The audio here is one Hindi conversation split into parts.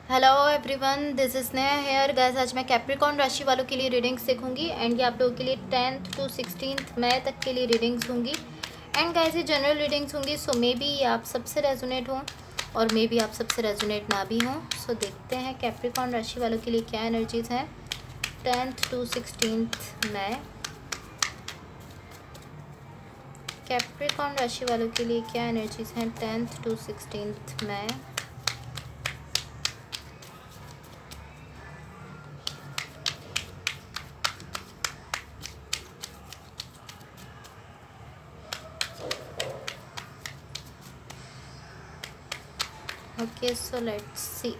Hello everyone, this is Neha hair guys. आज मैं कैप्रिकॉर्न राशि वालों के लिए रीडिंग्स देखूंगी एंड ये आप लोगों के लिए 10th to 16th मई तक के लिए रीडिंग्स होंगी। एंड गाइस ये जनरल रीडिंग्स होंगी, सो मे बी आप सबसे रेजोनेट हों और मे बी आप सबसे रेजोनेट ना भी हों। सो देखते हैं कैप्रिकॉर्न राशि वालों के लिए क्या एनर्जीज़ हैं 10th to 16th May. Capricorn राशि वालों के लिए क्या एनर्जीज़ हैं 10th to 16th मई। Okay, so let's see.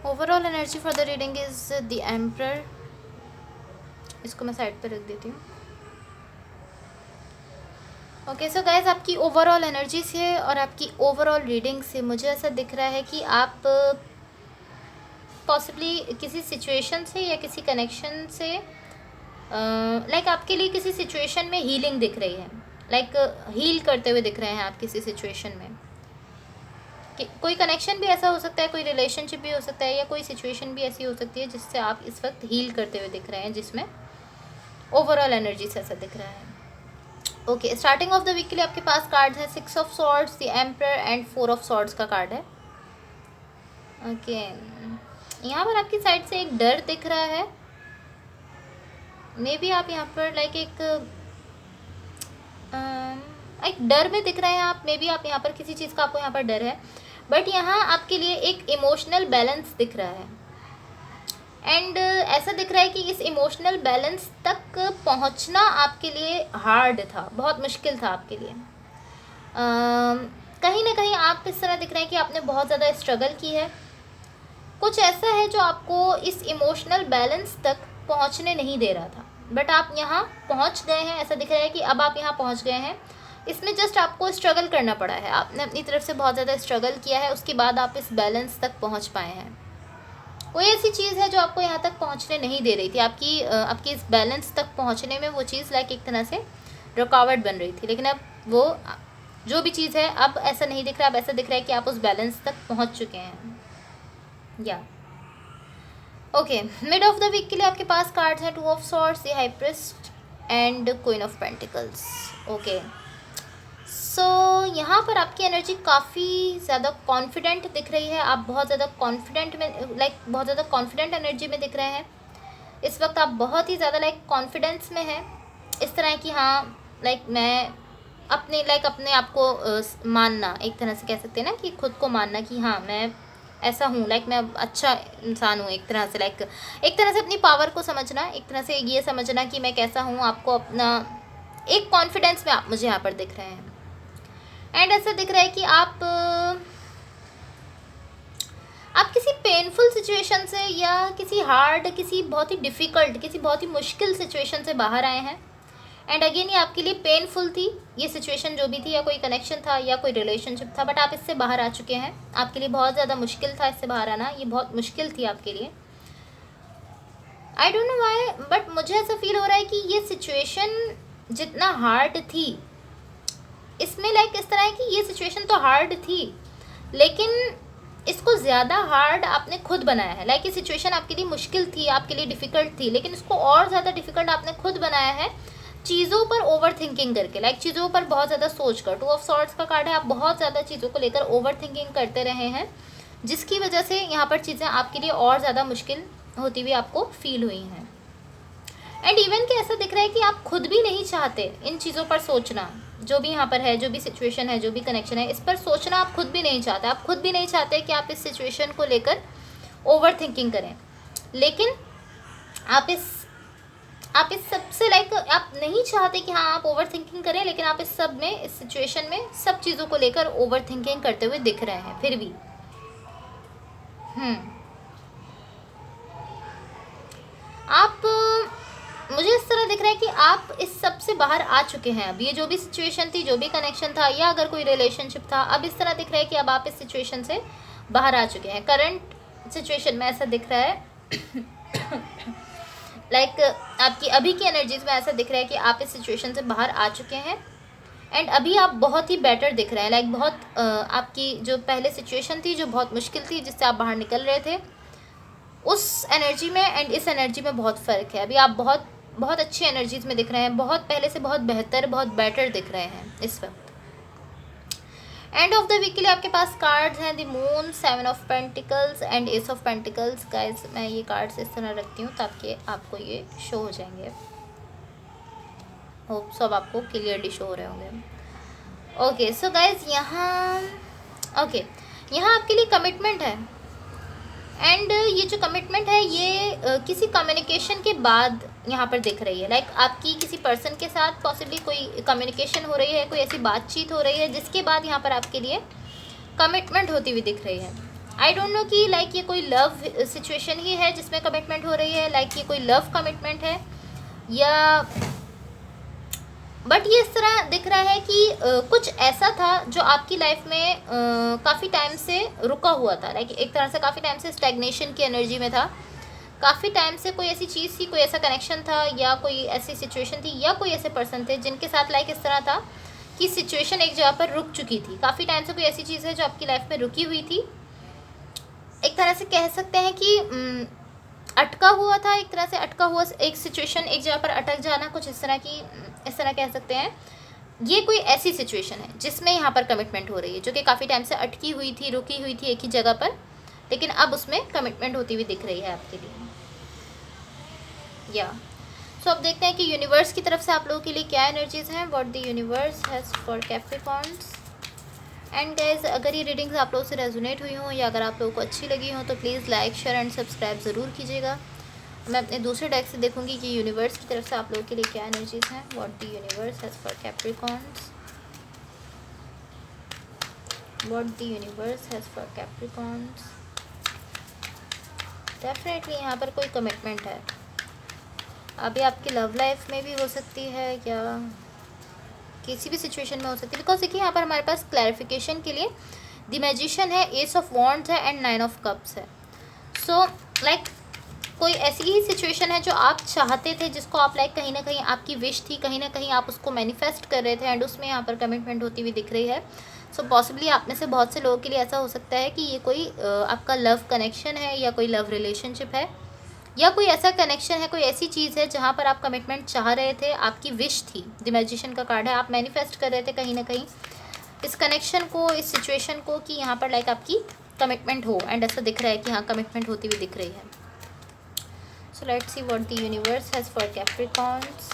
Overall energy for the reading is the emperor. इसको मैं साइड पे रख देती हूँ। ओके सो गाइज, आपकी ओवरऑल एनर्जी से और आपकी ओवरऑल रीडिंग से मुझे ऐसा दिख रहा है कि आप पॉसिबली किसी सिचुएशन से या किसी कनेक्शन से लाइक आपके लिए किसी सिचुएशन में हीलिंग दिख रही है। लाइक हील करते हुए दिख रहे हैं आप किसी सिचुएशन में। कोई कनेक्शन भी ऐसा हो सकता है, कोई रिलेशनशिप भी हो सकता है, या कोई सिचुएशन भी ऐसी हो सकती है जिससे आप इस वक्त हील करते हुए दिख रहे हैं, जिसमें ओवरऑल एनर्जी से ऐसा दिख रहा है। Okay, starting of the week के लिए आपके पास कार्ड है 6 ऑफ swords, the emperor and 4 of swords का कार्ड है। ओके, यहाँ पर आपकी साइड से एक डर दिख रहा है। मे बी आप यहाँ पर लाइक एक डर में दिख रहे हैं आप। मे बी आप यहाँ पर किसी चीज़ का आपको यहाँ पर डर है, बट यहाँ आपके लिए एक इमोशनल बैलेंस दिख रहा है। एंड ऐसा दिख रहा है कि इस इमोशनल बैलेंस तक पहुंचना आपके लिए हार्ड था, बहुत मुश्किल था आपके लिए। कहीं ना कहीं आप इस तरह दिख रहे हैं कि आपने बहुत ज़्यादा स्ट्रगल की है। कुछ ऐसा है जो आपको इस इमोशनल बैलेंस तक पहुंचने नहीं दे रहा था, बट आप यहाँ पहुंच गए हैं। ऐसा दिख रहा है कि अब आप यहाँ पहुंच गए हैं। इसमें जस्ट आपको स्ट्रगल करना पड़ा है, आपने अपनी तरफ से बहुत ज़्यादा स्ट्रगल किया है, उसके बाद आप इस बैलेंस तक पहुँच पाए हैं। कोई ऐसी चीज़ है जो आपको यहाँ तक पहुँचने नहीं दे रही थी, आपकी इस बैलेंस तक पहुँचने में वो चीज़ लाइक एक तरह से रुकावट बन रही थी। लेकिन अब वो जो भी चीज़ है, अब ऐसा नहीं दिख रहा। अब ऐसा दिख रहा है कि आप उस बैलेंस तक पहुँच चुके हैं। या okay, mid of the week के लिए आपके पास कार्ड्स हैं 2 of swords, the high priest and queen of pentacles. Okay, so यहाँ पर आपकी एनर्जी काफ़ी ज़्यादा कॉन्फिडेंट दिख रही है। आप बहुत ज़्यादा कॉन्फिडेंट में बहुत ज़्यादा कॉन्फिडेंट एनर्जी में दिख रहे हैं इस वक्त। आप बहुत ही ज़्यादा कॉन्फिडेंस में हैं, इस तरह की। हाँ, मैं अपने आप को मानना, एक तरह से कह सकते हैं ना कि खुद को मानना कि हाँ मैं ऐसा हूँ, मैं अच्छा इंसान हूँ, एक तरह से एक तरह से अपनी पावर को समझना, एक तरह से ये समझना कि मैं कैसा हूँ। आपको अपना एक कॉन्फिडेंस में आप मुझे यहाँ पर दिख रहे हैं। एंड ऐसा दिख रहा है कि आप किसी पेनफुल सिचुएशन से या किसी हार्ड, किसी बहुत ही डिफ़िकल्ट, किसी बहुत ही मुश्किल सिचुएशन से बाहर आए हैं। एंड अगेन ये आपके लिए पेनफुल थी, ये सिचुएशन जो भी थी, या कोई कनेक्शन था या कोई रिलेशनशिप था, बट आप इससे बाहर आ चुके हैं। आपके लिए बहुत ज़्यादा मुश्किल था इससे बाहर आना, ये बहुत मुश्किल थी आपके लिए। I don't know why, but मुझे ऐसा फील हो रहा है कि ये सिचुएशन जितना हार्ड थी, इसमें इस तरह है कि ये सिचुएशन तो हार्ड थी, लेकिन इसको ज़्यादा हार्ड आपने खुद बनाया है। ये सिचुएशन आपके लिए मुश्किल थी, आपके लिए डिफ़िकल्ट थी, लेकिन इसको और ज़्यादा डिफ़िकल्ट आपने खुद बनाया है चीज़ों पर ओवर थिंकिंग करके। चीज़ों पर बहुत ज़्यादा सोच कर। 2 ऑफ सॉर्ड्स का कार्ड है। आप बहुत ज़्यादा चीज़ों को लेकर ओवर थिंकिंग करते रहे हैं, जिसकी वजह से यहाँ पर चीज़ें आपके लिए और ज़्यादा मुश्किल होती हुई आपको फील हुई हैं। एंड इवन कि ऐसा दिख रहा है कि आप खुद भी नहीं चाहते इन चीज़ों पर सोचना। जो भी यहाँ पर है, जो भी सिचुएशन है, जो भी कनेक्शन है, इस पर सोचना आप खुद भी नहीं चाहते। आप खुद भी नहीं चाहते कि आप इस सिचुएशन को लेकर ओवर थिंकिंग करें, लेकिन आप इस सबसे आप नहीं चाहते कि हाँ आप ओवर थिंकिंग करें, लेकिन आप इस सब में, इस सिचुएशन में सब चीज़ों को लेकर ओवर थिंकिंग करते हुए दिख रहे हैं फिर भी। आप है कि आप इस सब से बाहर आ चुके हैं। अब ये जो भी सिचुएशन थी, जो भी कनेक्शन था, या अगर कोई रिलेशनशिप था, अब इस तरह दिख रहा है कि अब आप इस सिचुएशन से बाहर आ चुके हैं। करंट सिचुएशन में ऐसा दिख रहा है लाइक आपकी अभी की एनर्जीज में ऐसा दिख रहा है कि आप इस सिचुएशन से बाहर आ चुके हैं एंड अभी आप बहुत ही बेटर दिख रहे हैं। लाइक बहुत आपकी जो पहले सिचुएशन थी जो बहुत मुश्किल थी, जिससे आप बाहर निकल रहे थे, उस एनर्जी में एंड इस एनर्जी में बहुत फ़र्क है। अभी आप बहुत बहुत अच्छी एनर्जीज में दिख रहे हैं, बहुत पहले से बहुत बेहतर, बहुत बेटर दिख रहे हैं इस वक्त। एंड ऑफ द वीक के लिए आपके पास कार्ड्स हैं the moon, 7 of pentacles and S of pentacles. Guys मैं ये कार्ड्स इस तरह रखती हूँ ताकि आपको ये शो हो जाएंगे। होप सब आपको क्लियरली शो हो रहे होंगे। ओके सो गाइस यहाँ यहाँ आपके लिए कमिटमेंट है एंड ये जो कमिटमेंट है ये किसी कम्युनिकेशन के बाद यहाँ पर दिख रही है। लाइक आपकी किसी पर्सन के साथ पॉसिबली कोई कम्युनिकेशन हो रही है, कोई ऐसी बातचीत हो रही है जिसके बाद यहाँ पर आपके लिए कमिटमेंट होती हुई दिख रही है। आई डोंट नो कि लाइक ये कोई लव सिचुएशन ही है जिसमें कमिटमेंट हो रही है, लाइक ये कोई लव कमिटमेंट है, या बट ये इस तरह दिख रहा है कि कुछ ऐसा था जो आपकी लाइफ में काफ़ी टाइम से रुका हुआ था। लाइक एक तरह से काफ़ी टाइम से स्टैग्नेशन की एनर्जी में था, काफ़ी टाइम से कोई ऐसी चीज़ थी, कोई ऐसा कनेक्शन था, या कोई ऐसी सिचुएशन थी, या कोई ऐसे पर्सन थे जिनके साथ लाइक इस तरह था कि सिचुएशन एक जगह पर रुक चुकी थी। काफ़ी टाइम से कोई ऐसी चीज़ है जो आपकी लाइफ में रुकी हुई थी, एक तरह से कह सकते हैं कि अटका हुआ था, एक तरह से अटका हुआ एक सिचुएशन, एक जगह पर अटक जाना, कुछ इस तरह कह सकते हैं। ये कोई ऐसी सिचुएशन है जिसमें यहाँ पर कमिटमेंट हो रही है, जो कि काफ़ी टाइम से अटकी हुई थी, रुकी हुई थी एक ही जगह पर, लेकिन अब उसमें कमिटमेंट होती हुई दिख रही है आपके लिए। या सो अब देखते हैं कि यूनिवर्स की तरफ से आप लोगों के लिए क्या एनर्जीज हैं, what the universe has for Capricorns. And guys अगर ये रीडिंग्स आप लोगों से रेजोनेट हुई हों या अगर आप लोगों को अच्छी लगी हो तो please like, share and subscribe ज़रूर कीजिएगा। मैं अपने दूसरे डेक से देखूंगी कि यूनिवर्स की तरफ से आप लोगों के लिए क्या एनर्जीज हैं, what the universe has for Capricorns, what the universe has for Capricorns. Definitely यहाँ पर कोई कमिटमेंट है, अभी आपकी लव लाइफ में भी हो सकती है या किसी भी सिचुएशन में हो सकती है। बिकॉज देखिए यहाँ पर हमारे पास क्लैरिफिकेशन के लिए द मैजिशियन है, एस ऑफ वॉन्ड्स है एंड 9 ऑफ कप्स है। सो लाइक कोई ऐसी ही सिचुएशन है जो आप चाहते थे, जिसको आप लाइक कहीं ना कहीं आपकी विश थी, कहीं ना कहीं आप उसको मैनिफेस्ट कर रहे थे एंड उसमें यहाँ पर कमिटमेंट होती हुई दिख रही है। सो पॉसिबली आप में से बहुत से लोगों के लिए ऐसा हो सकता है कि ये कोई आपका लव कनेक्शन है या कोई लव रिलेशनशिप है, या कोई ऐसा कनेक्शन है, कोई ऐसी चीज़ है जहाँ पर आप कमिटमेंट चाह रहे थे, आपकी विश थी। द मैजिशियन का कार्ड है, आप मैनिफेस्ट कर रहे थे कहीं ना कहीं इस कनेक्शन को, इस सिचुएशन को, कि यहाँ पर लाइक आपकी कमिटमेंट हो, एंड ऐसा दिख रहा है कि हाँ कमिटमेंट होती हुई दिख रही है। So let's see what the universe has for Capricorns,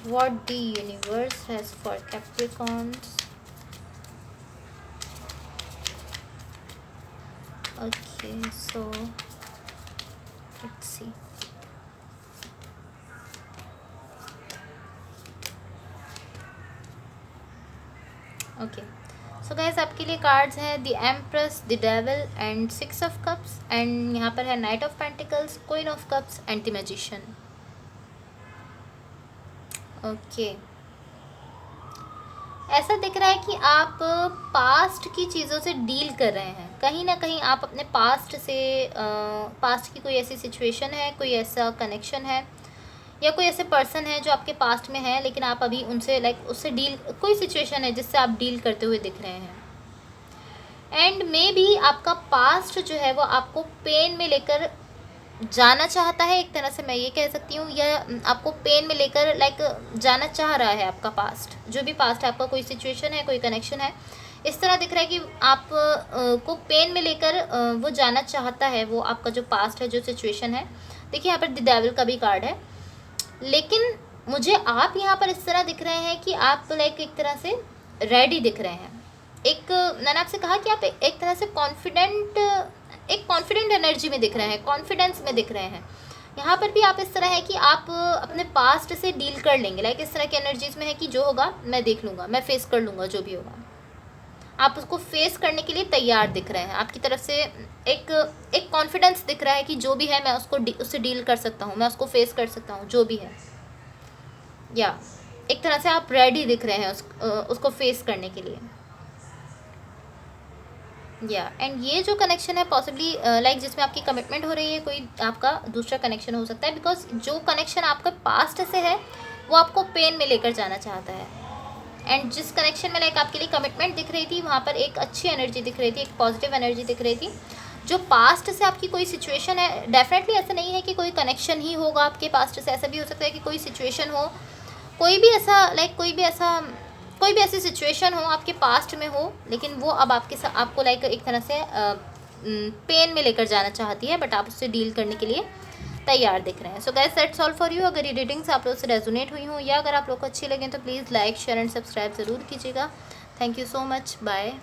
what the universe has for Capricorns. Okay, so let's see. Okay, so guys आपके लिए कार्ड्स हैं the empress, the devil and 6 of cups, and यहाँ पर है night of pentacles, queen of cups and the magician. Okay, ऐसा दिख रहा है कि आप पास्ट की चीज़ों से डील कर रहे हैं, कहीं ना कहीं आप अपने पास्ट से, पास्ट की कोई ऐसी सिचुएशन है, कोई ऐसा कनेक्शन है, या कोई ऐसे पर्सन है जो आपके पास्ट में है लेकिन आप अभी उनसे लाइक उससे डील, कोई सिचुएशन है जिससे आप डील करते हुए दिख रहे हैं। एंड मे बी आपका पास्ट जो है वो आपको पेन में लेकर जाना चाहता है, एक तरह से मैं ये कह सकती हूँ, या आपको पेन में लेकर लाइक जाना चाह रहा है। आपका पास्ट, जो भी पास्ट है आपका, कोई सिचुएशन है, कोई कनेक्शन है, इस तरह दिख रहा है कि आप को पेन में लेकर वो जाना चाहता है, वो आपका जो पास्ट है, जो सिचुएशन है। देखिए यहाँ पर द डेविल का भी कार्ड है, लेकिन मुझे आप यहाँ पर इस तरह दिख रहे हैं कि आप लाइक एक तरह से रेडी दिख रहे हैं। एक मैंने आपसे कहा कि आप एक तरह से कॉन्फिडेंट एनर्जी में दिख रहे हैं, कॉन्फिडेंस में दिख रहे हैं। यहाँ पर भी आप इस तरह है कि आप अपने पास्ट से डील कर लेंगे, लाइक इस तरह की एनर्जीज में है कि जो होगा मैं देख लूँगा, मैं फेस कर लूँगा जो भी होगा। आप उसको फेस करने के लिए तैयार दिख रहे हैं। आपकी तरफ से एक कॉन्फिडेंस दिख रहा है कि जो भी है मैं उससे डील कर सकता हूँ, मैं उसको फेस कर सकता हूँ जो भी है। या एक तरह से आप रेडी दिख रहे हैं उसको फेस करने के लिए। एंड ये जो कनेक्शन है पॉसिबली लाइक जिसमें आपकी कमिटमेंट हो रही है, कोई आपका दूसरा कनेक्शन हो सकता है, बिकॉज जो कनेक्शन आपका पास्ट से है वो आपको पेन में लेकर जाना चाहता है। एंड जिस कनेक्शन में लाइक आपके लिए कमिटमेंट दिख रही थी, वहाँ पर एक अच्छी एनर्जी दिख रही थी, एक पॉजिटिव एनर्जी दिख रही थी। जो पास्ट से आपकी कोई सिचुएशन है, डेफिनेटली ऐसा नहीं है कि कोई कनेक्शन ही होगा आपके पास्ट से, ऐसा भी हो सकता है कि कोई सिचुएशन हो, कोई भी ऐसी सिचुएशन हो आपके पास्ट में हो, लेकिन वो अब आपको लाइक एक तरह से पेन में लेकर जाना चाहती है, बट आप उससे डील करने के लिए तैयार दिख रहे हैं। So guys that's all for you. अगर ये रीडिंग्स आप लोग से रेजोनेट हुई हो या अगर आप लोग को अच्छी लगे तो please like share and subscribe ज़रूर कीजिएगा। Thank you so much, bye.